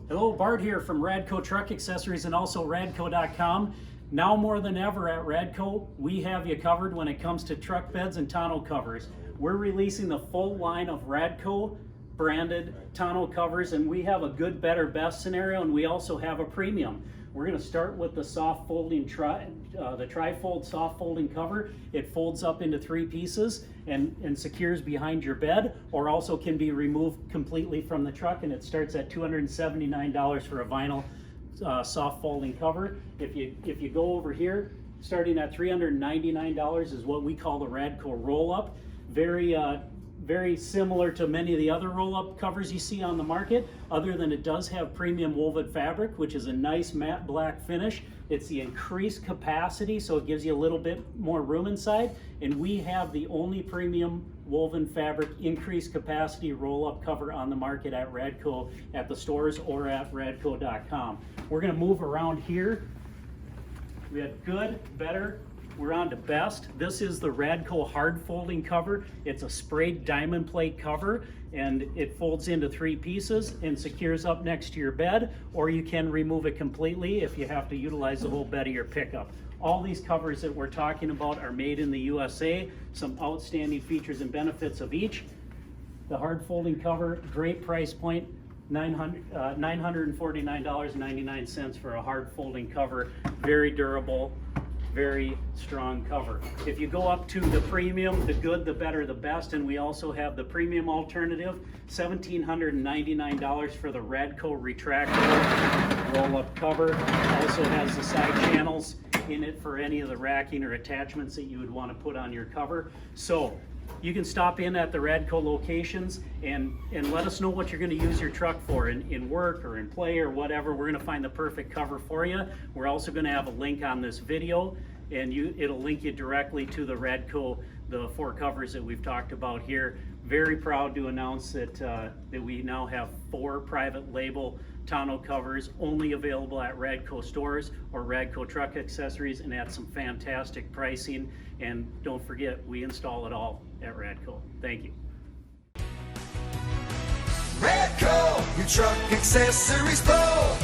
Hello, Bart here from Radco Truck Accessories and also 𝗘𝗩𝗘𝗥𝗬. Now more than ever at Radco, we have you covered when it comes to truck beds and tonneau covers. We're releasing the full line of Radco branded tonneau covers, and we have a good, better, best scenario, and we also have a premium. We're going to start with the soft folding the tri-fold soft folding cover. It folds up into 3 pieces and secures behind your bed, or also can be removed completely from the truck, and it starts at $279 for a vinyl soft folding cover. If you go over here, starting at $399 is what we call the Radco roll-up. Very similar to many of the other roll-up covers you see on the market, other than it does have premium woven fabric, which is a nice matte black finish. It's the increased capacity, so it gives you a little bit more room inside, and we have the only premium woven fabric increased capacity roll-up cover on the market at Radco, at the stores or at radco.com. We're going to move around here. We have good, better, we're on to best. This is the Radco hard folding cover. It's a sprayed diamond plate cover, and it folds into 3 pieces and secures up next to your bed, or you can remove it completely if you have to utilize the whole bed of your pickup. All these covers that we're talking about are made in the USA. Some outstanding features and benefits of each. The hard folding cover, great price point, $949.99 for a hard folding cover. Very durable, very strong cover. If you go up to the premium, the good, the better, the best, and we also have the premium alternative, $1,799 for the Radco retractable roll-up cover. Also has the side channels in it for any of the racking or attachments that you would want to put on your cover. So you can stop in at the Radco locations and let us know what you're going to use your truck for in work or in play or whatever. We're going to find the perfect cover for you. We're also going to have a link on this video, and it'll link you directly to the Radco, the 4 covers that we've talked about here. Very proud to announce that we now have 4 private label tonneau covers only available at Radco stores or Radco Truck Accessories, and at some fantastic pricing. And don't forget, we install it all at Radco. Thank you. Radco, your truck accessories pro.